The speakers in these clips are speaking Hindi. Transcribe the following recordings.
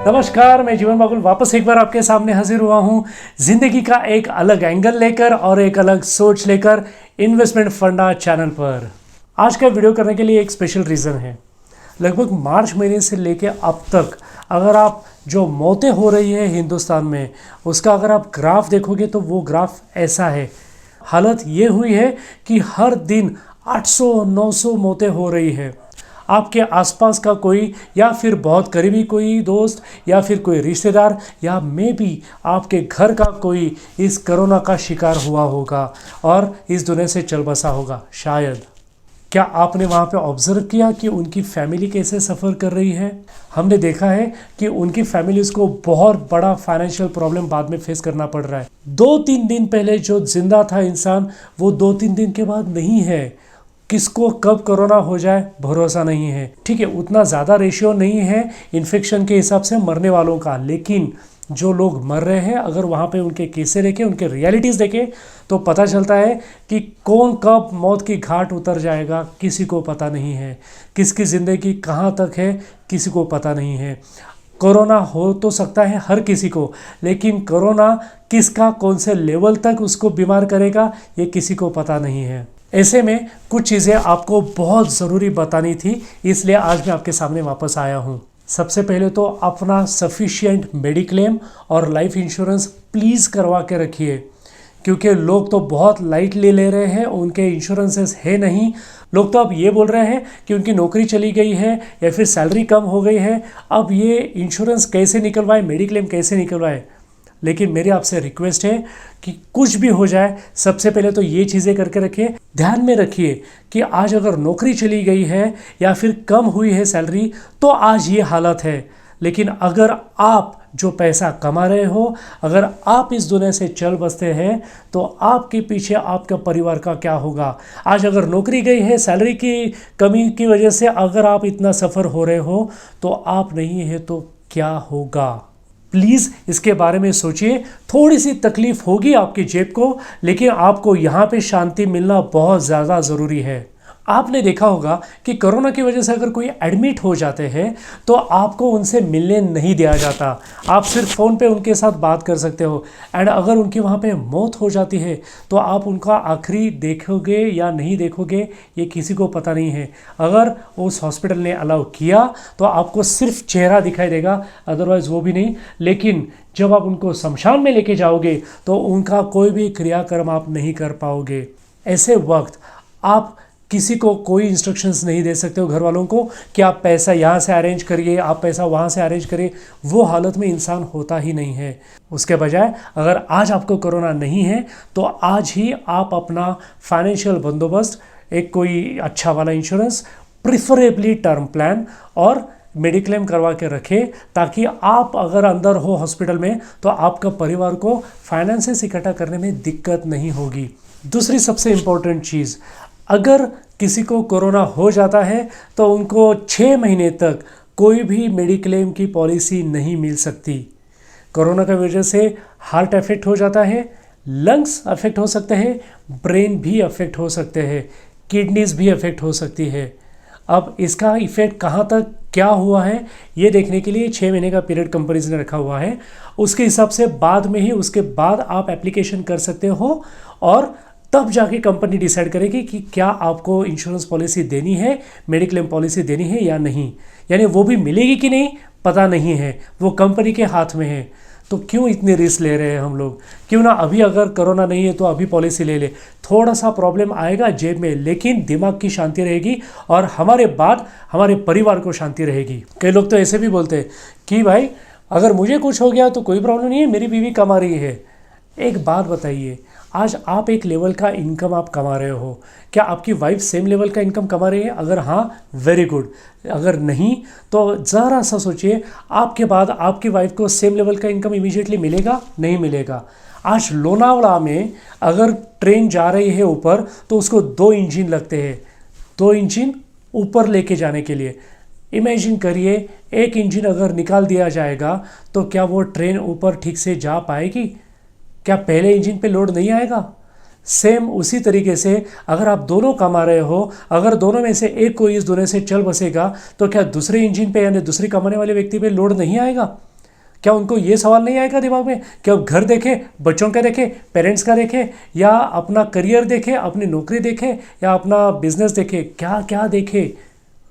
नमस्कार, मैं जीवन बागुल वापस एक बार आपके सामने हाजिर हुआ हूँ जिंदगी का एक अलग एंगल लेकर और एक अलग सोच लेकर इन्वेस्टमेंट फंडा चैनल पर। आज का वीडियो करने के लिए एक स्पेशल रीज़न है। लगभग मार्च महीने से लेके अब तक अगर आप जो मौतें हो रही है हिंदुस्तान में उसका अगर आप ग्राफ देखोगे तो वो ग्राफ ऐसा है। हालत ये हुई है कि हर दिन 800-900 मौतें हो रही है। आपके आसपास का कोई या फिर बहुत करीबी कोई दोस्त या फिर कोई रिश्तेदार या मे बी आपके घर का कोई इस कोरोना का शिकार हुआ होगा और इस दुनिया से चल बसा होगा शायद। क्या आपने वहाँ पे ऑब्जर्व किया कि उनकी फैमिली कैसे सफ़र कर रही है? हमने देखा है कि उनकी फैमिलीज़ को बहुत बड़ा फाइनेंशियल प्रॉब्लम बाद में फेस करना पड़ रहा है। 2-3 दिन पहले जो जिंदा था इंसान वो 2-3 दिन के बाद नहीं है। किसको कब कोरोना हो जाए भरोसा नहीं है। ठीक है, उतना ज़्यादा रेशियो नहीं है इन्फेक्शन के हिसाब से मरने वालों का, लेकिन जो लोग मर रहे हैं अगर वहाँ पे उनके केसेस देखें, उनके रियलिटीज़ देखें तो पता चलता है कि कौन कब मौत की घाट उतर जाएगा किसी को पता नहीं है। किसकी ज़िंदगी कहाँ तक है किसी को पता नहीं है। कोरोना हो तो सकता है हर किसी को, लेकिन कोरोना किसका कौन से लेवल तक उसको बीमार करेगा ये किसी को पता नहीं है। ऐसे में कुछ चीज़ें आपको बहुत ज़रूरी बतानी थी, इसलिए आज मैं आपके सामने वापस आया हूँ। सबसे पहले तो अपना सफिशिएंट मेडिक्लेम और लाइफ इंश्योरेंस प्लीज़ करवा के रखिए, क्योंकि लोग तो बहुत लाइटली ले रहे हैं, उनके इंश्योरेंसेस है नहीं। लोग तो अब ये बोल रहे हैं कि उनकी नौकरी चली गई है या फिर सैलरी कम हो गई है, अब ये इंश्योरेंस कैसे निकलवाए, मेडिक्लेम कैसे निकलवाए। लेकिन मेरी आपसे रिक्वेस्ट है कि कुछ भी हो जाए सबसे पहले तो ये चीज़ें करके रखिए। ध्यान में रखिए कि आज अगर नौकरी चली गई है या फिर कम हुई है सैलरी तो आज ये हालत है, लेकिन अगर आप जो पैसा कमा रहे हो, अगर आप इस दुनिया से चल बसते हैं तो आपके पीछे आपका परिवार का क्या होगा। आज अगर नौकरी गई है, सैलरी की कमी की वजह से अगर आप इतना सफ़र हो रहे हो तो आप नहीं है तो क्या होगा। प्लीज़ इसके बारे में सोचिए। थोड़ी सी तकलीफ होगी आपकी जेब को, लेकिन आपको यहाँ पे शांति मिलना बहुत ज़्यादा ज़रूरी है। आपने देखा होगा कि कोरोना की वजह से अगर कोई एडमिट हो जाते हैं तो आपको उनसे मिलने नहीं दिया जाता। आप सिर्फ फ़ोन पे उनके साथ बात कर सकते हो। एंड अगर उनकी वहाँ पे मौत हो जाती है तो आप उनका आखिरी देखोगे या नहीं देखोगे ये किसी को पता नहीं है। अगर उस हॉस्पिटल ने अलाउ किया तो आपको सिर्फ चेहरा दिखाई देगा, अदरवाइज़ वो भी नहीं। लेकिन जब आप उनको शमशान में लेके जाओगे तो उनका कोई भी क्रियाक्रम आप नहीं कर पाओगे। ऐसे वक्त आप किसी को कोई इंस्ट्रक्शंस नहीं दे सकते हो घर वालों को कि आप पैसा यहाँ से अरेंज करिए, आप पैसा वहाँ से अरेंज करिए। वो हालत में इंसान होता ही नहीं है। उसके बजाय अगर आज आपको कोरोना नहीं है तो आज ही आप अपना फाइनेंशियल बंदोबस्त, एक कोई अच्छा वाला इंश्योरेंस, प्रिफरेबली टर्म प्लान और मेडिक्लेम करवा के रखें, ताकि आप अगर अंदर हो हॉस्पिटल में तो आपका परिवार को फाइनेंसेस इकट्ठा करने में दिक्कत नहीं होगी। दूसरी सबसे इम्पोर्टेंट चीज़, अगर किसी को कोरोना हो जाता है तो उनको 6 महीने तक कोई भी मेडिक्लेम की पॉलिसी नहीं मिल सकती। कोरोना की वजह से हार्ट अफेक्ट हो जाता है, लंग्स अफेक्ट हो सकते हैं, ब्रेन भी अफेक्ट हो सकते हैं, किडनीज भी अफेक्ट हो सकती है। अब इसका इफेक्ट कहाँ तक क्या हुआ है ये देखने के लिए 6 महीने का पीरियड कंपनीज ने रखा हुआ है। उसके हिसाब से बाद में ही उसके बाद आप एप्लीकेशन कर सकते हो और तब जाके कंपनी डिसाइड करेगी कि क्या आपको इंश्योरेंस पॉलिसी देनी है, मेडिक्लेम पॉलिसी देनी है या नहीं। यानी वो भी मिलेगी कि नहीं पता नहीं है, वो कंपनी के हाथ में है। तो क्यों इतनी रिस्क ले रहे हैं हम लोग? क्यों ना अभी अगर कोरोना नहीं है तो अभी पॉलिसी ले ले। थोड़ा सा प्रॉब्लम आएगा जेब में, लेकिन दिमाग की शांति रहेगी और हमारे बाद हमारे परिवार को शांति रहेगी। कई लोग तो ऐसे भी बोलते हैं कि भाई अगर मुझे कुछ हो गया तो कोई प्रॉब्लम नहीं है, मेरी बीवी कमा रही है। एक बात बताइए, आज आप एक लेवल का इनकम आप कमा रहे हो, क्या आपकी वाइफ सेम लेवल का इनकम कमा रही है? अगर हाँ, वेरी गुड। अगर नहीं तो ज़रा सा सोचिए, आपके बाद आपकी वाइफ को सेम लेवल का इनकम इमीडिएटली मिलेगा? नहीं मिलेगा। आज लोनावला में अगर ट्रेन जा रही है ऊपर तो उसको 2 इंजन लगते हैं, 2 इंजन ऊपर लेके जाने के लिए। इमेजिन करिए, एक इंजन अगर निकाल दिया जाएगा तो क्या वो ट्रेन ऊपर ठीक से जा पाएगी? क्या पहले इंजन पे लोड नहीं आएगा? सेम उसी तरीके से अगर आप दोनों कमा रहे हो, अगर दोनों में से एक कोई इस दुनिया से चल बसेगा तो क्या दूसरे इंजन पे यानी दूसरी कमाने वाले व्यक्ति पे लोड नहीं आएगा? क्या उनको ये सवाल नहीं आएगा दिमाग में कि अब घर देखें, बच्चों का देखें, पेरेंट्स का देखें, या अपना करियर देखें, अपनी नौकरी देखें, या अपना बिजनेस देखें, क्या क्या देखें?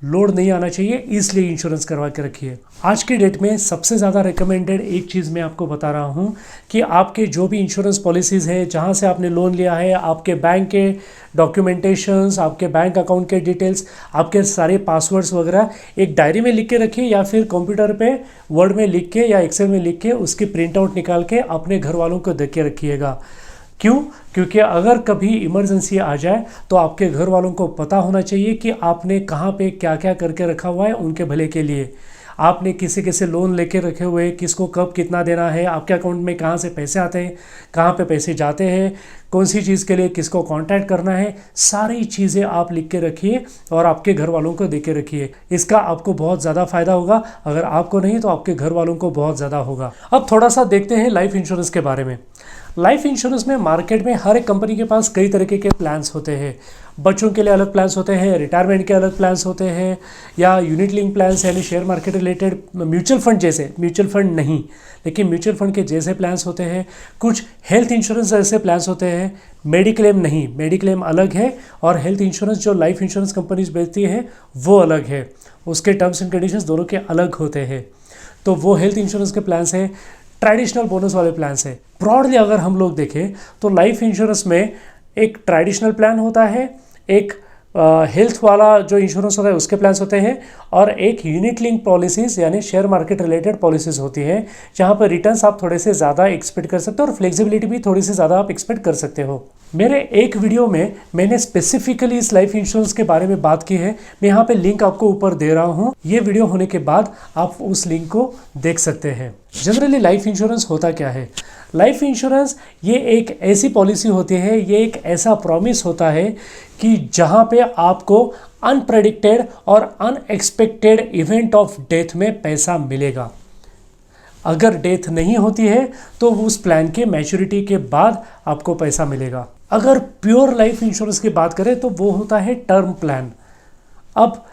लोड नहीं आना चाहिए, इसलिए इंश्योरेंस करवा के रखिए। आज की डेट में सबसे ज़्यादा रिकमेंडेड एक चीज़ मैं आपको बता रहा हूँ कि आपके जो भी इंश्योरेंस पॉलिसीज़ है, जहाँ से आपने लोन लिया है, आपके बैंक के डॉक्यूमेंटेशंस, आपके बैंक अकाउंट के डिटेल्स, आपके सारे पासवर्ड्स वगैरह एक डायरी में लिख के रखिए, या फिर कंप्यूटर पे वर्ड में लिख के या एक्सेल में लिख के उसकी प्रिंट आउट निकाल के अपने घर वालों को दे के रखिएगा। क्यों? क्योंकि अगर कभी इमरजेंसी आ जाए तो आपके घर वालों को पता होना चाहिए कि आपने कहाँ पे क्या क्या करके रखा हुआ है उनके भले के लिए। आपने किसी से लोन लेके रखे हुए, किसको कब कितना देना है, आपके अकाउंट में कहाँ से पैसे आते हैं, कहाँ पे पैसे जाते हैं, कौन सी चीज़ के लिए किसको कांटेक्ट करना है, सारी चीज़ें आप लिख के रखिए और आपके घर वालों को दे के रखिए। इसका आपको बहुत ज़्यादा फायदा होगा, अगर आपको नहीं तो आपके घर वालों को बहुत ज़्यादा होगा। अब थोड़ा सा देखते हैं लाइफ इंश्योरेंस के बारे में। लाइफ इंश्योरेंस में मार्केट में हर एक कंपनी के पास कई तरीके के प्लान्स होते हैं। बच्चों के लिए अलग प्लान्स होते हैं, रिटायरमेंट के अलग प्लान्स होते हैं, या यूनिट लिंक प्लान्स यानी share market related, mutual fund जैसे, म्यूचुअल फंड नहीं लेकिन म्यूचुअल फंड के जैसे प्लान्स होते हैं। कुछ हेल्थ इंश्योरेंस जैसे प्लान्स होते हैं। मेडिक्लेम नहीं, मेडिक्लेम अलग है, और हेल्थ इंश्योरेंस जो लाइफ इंश्योरेंस कंपनीज बेचती है वो अलग है, उसके टर्म्स एंड कंडीशंस दोनों के अलग होते हैं। तो वो हेल्थ इंश्योरेंस के प्लान्स हैं। ट्रेडिशनल बोनस वाले प्लान्स है। ब्रॉडली अगर हम लोग देखें तो लाइफ इंश्योरेंस में एक ट्रेडिशनल प्लान होता है, एक हेल्थ वाला जो इंश्योरेंस होता है उसके प्लान्स होते हैं, और एक यूनिट लिंक पॉलिसीज यानी शेयर मार्केट रिलेटेड पॉलिसीज होती हैं, जहां पर रिटर्न्स आप थोड़े से ज़्यादा एक्सपेक्ट कर सकते हो और फ्लेक्सिबिलिटी भी थोड़ी सी ज़्यादा आप एक्सपेक्ट कर सकते हो। मेरे एक वीडियो में मैंने स्पेसिफिकली इस लाइफ इंश्योरेंस के बारे में बात की है, मैं यहाँ पे लिंक आपको ऊपर दे रहा हूँ। ये वीडियो होने के बाद आप उस लिंक को देख सकते हैं। जनरली लाइफ इंश्योरेंस होता क्या है? लाइफ इंश्योरेंस ये एक ऐसी पॉलिसी होती है, ये एक ऐसा प्रॉमिस होता है कि जहाँ पे आपको अनप्रेडिक्टेड और अनएक्सपेक्टेड इवेंट ऑफ डेथ में पैसा मिलेगा। अगर डेथ नहीं होती है तो उस प्लान के मैच्योरिटी के बाद आपको पैसा मिलेगा। अगर प्योर लाइफ इंश्योरेंस की बात करें तो वो होता है टर्म प्लान। अब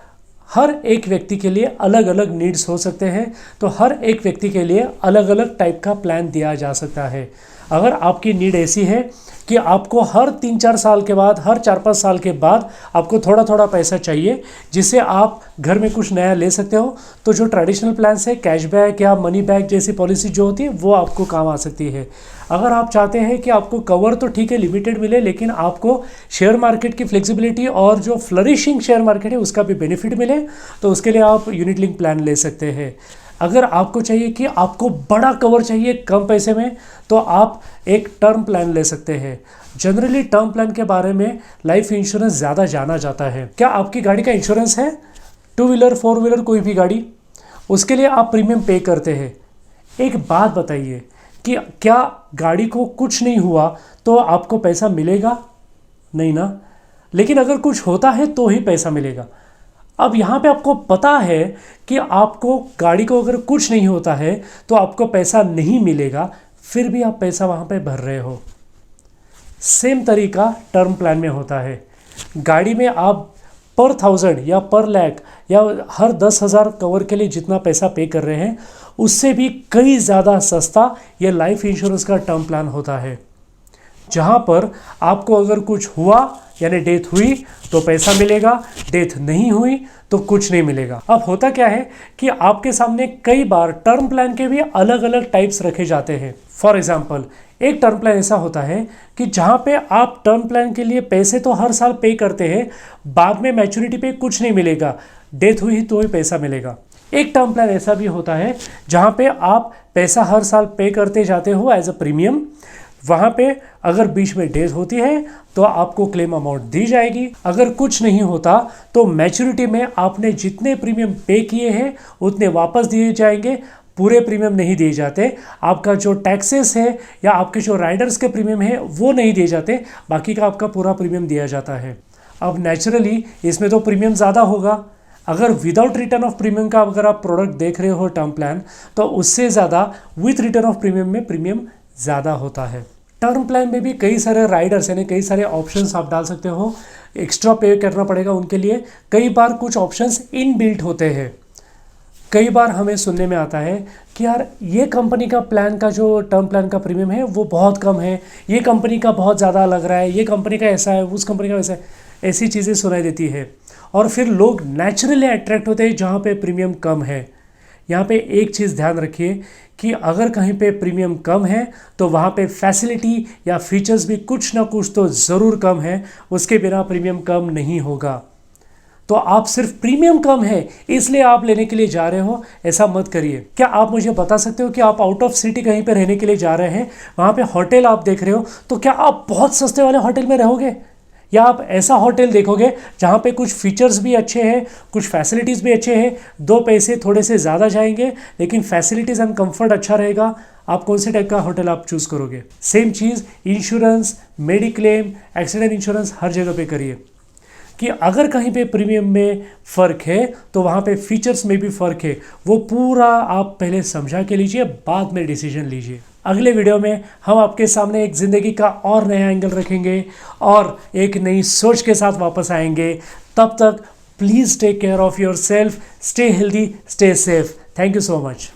हर एक व्यक्ति के लिए अलग अलग नीड्स हो सकते हैं, तो हर एक व्यक्ति के लिए अलग अलग टाइप का प्लान दिया जा सकता है। अगर आपकी नीड ऐसी है कि आपको हर 3-4 साल के बाद, हर 4-5 साल के बाद आपको थोड़ा थोड़ा पैसा चाहिए जिससे आप घर में कुछ नया ले सकते हो, तो जो ट्रेडिशनल प्लान्स है, कैशबैक या मनी बैक जैसी पॉलिसी जो होती है वो आपको काम आ सकती है। अगर आप चाहते हैं कि आपको कवर तो ठीक है लिमिटेड मिले, लेकिन आपको शेयर मार्केट की फ्लेक्सिबिलिटी और जो फ्लरिशिंग शेयर मार्केट है उसका भी बेनिफिट मिले, तो उसके लिए आप यूनिट लिंक प्लान ले सकते हैं। अगर आपको चाहिए कि आपको बड़ा कवर चाहिए कम पैसे में, तो आप एक टर्म प्लान ले सकते हैं। जनरली टर्म प्लान के बारे में लाइफ इंश्योरेंस ज़्यादा जाना जाता है। क्या आपकी गाड़ी का इंश्योरेंस है? 2 व्हीलर 4 व्हीलर कोई भी गाड़ी, उसके लिए आप प्रीमियम पे करते हैं। एक बात बताइए कि क्या गाड़ी को कुछ नहीं हुआ तो आपको पैसा मिलेगा? नहीं ना। लेकिन अगर कुछ होता है तो ही पैसा मिलेगा। अब यहाँ पे आपको पता है कि आपको गाड़ी को अगर कुछ नहीं होता है तो आपको पैसा नहीं मिलेगा, फिर भी आप पैसा वहाँ पे भर रहे हो। सेम तरीका टर्म प्लान में होता है। गाड़ी में आप पर 1000 या पर लाख या हर 10,000 कवर के लिए जितना पैसा पे कर रहे हैं, उससे भी कई ज़्यादा सस्ता ये लाइफ इंश्योरेंस का टर्म प्लान होता है, जहाँ पर आपको अगर कुछ हुआ यानी डेथ हुई तो पैसा मिलेगा, डेथ नहीं हुई तो कुछ नहीं मिलेगा। अब होता क्या है कि आपके सामने कई बार टर्म प्लान के भी अलग अलग टाइप्स रखे जाते हैं। फॉर एग्जांपल, एक टर्म प्लान ऐसा होता है कि जहाँ पे आप टर्म प्लान के लिए पैसे तो हर साल पे करते हैं, बाद में मैच्योरिटी पे कुछ नहीं मिलेगा, डेथ हुई तो ही पैसा मिलेगा। एक टर्म प्लान ऐसा भी होता है जहाँ पे आप पैसा हर साल पे करते जाते हो एज अ प्रीमियम, वहाँ पे अगर बीच में डेथ होती है तो आपको क्लेम अमाउंट दी जाएगी। अगर कुछ नहीं होता तो मैच्योरिटी में आपने जितने प्रीमियम पे किए हैं उतने वापस दिए जाएंगे, पूरे प्रीमियम नहीं दिए जाते। आपका जो टैक्सेस है या आपके जो राइडर्स के प्रीमियम है वो नहीं दिए जाते, बाकी का आपका पूरा प्रीमियम दिया जाता है। अब नेचुरली इसमें तो प्रीमियम ज़्यादा होगा। अगर विदाउट रिटर्न ऑफ प्रीमियम का अगर आप प्रोडक्ट देख रहे हो टर्म प्लान, तो उससे ज़्यादा विथ रिटर्न ऑफ प्रीमियम में प्रीमियम ज़्यादा होता है। टर्म प्लान में भी कई सारे राइडर्स यानी कई सारे ऑप्शंस आप डाल सकते हो, एक्स्ट्रा पे करना पड़ेगा उनके लिए। कई बार कुछ ऑप्शंस इनबिल्ट होते हैं, कई बार हमें सुनने में आता है कि यार ये कंपनी का प्लान का जो टर्म प्लान का प्रीमियम है वो बहुत कम है, ये कंपनी का बहुत ज़्यादा लग रहा है, ये कंपनी का ऐसा है, उस कंपनी का वैसा है, ऐसी चीज़ें सुनाई देती है। और फिर लोग नेचुरली अट्रैक्ट होते हैं जहाँ पे प्रीमियम कम है। यहाँ पे एक चीज़ ध्यान रखिए कि अगर कहीं पे प्रीमियम कम है तो वहाँ पे फैसिलिटी या फीचर्स भी कुछ ना कुछ तो ज़रूर कम है, उसके बिना प्रीमियम कम नहीं होगा। तो आप सिर्फ प्रीमियम कम है इसलिए आप लेने के लिए जा रहे हो, ऐसा मत करिए। क्या आप मुझे बता सकते हो कि आप आउट ऑफ सिटी कहीं पे रहने के लिए जा रहे हैं, वहाँ पे होटल आप देख रहे हो, तो क्या आप बहुत सस्ते वाले होटल में रहोगे या आप ऐसा होटल देखोगे जहाँ पे कुछ फीचर्स भी अच्छे हैं, कुछ फैसिलिटीज़ भी अच्छे हैं, 2 पैसे थोड़े से ज़्यादा जाएंगे लेकिन फैसिलिटीज़ एंड कंफर्ट अच्छा रहेगा। आप कौन से टाइप का होटल आप चूज़ करोगे? सेम चीज़ इंश्योरेंस, मेडिक्लेम, एक्सीडेंट इंश्योरेंस हर जगह पे करिए कि अगर कहीं पे प्रीमियम में फ़र्क है तो वहाँ पे फीचर्स में भी फ़र्क है। वो पूरा आप पहले समझा के लीजिए, बाद में डिसीजन लीजिए। अगले वीडियो में हम आपके सामने एक ज़िंदगी का और नया एंगल रखेंगे और एक नई सोच के साथ वापस आएंगे। तब तक please take care of yourself, stay healthy, stay safe. Thank you so much.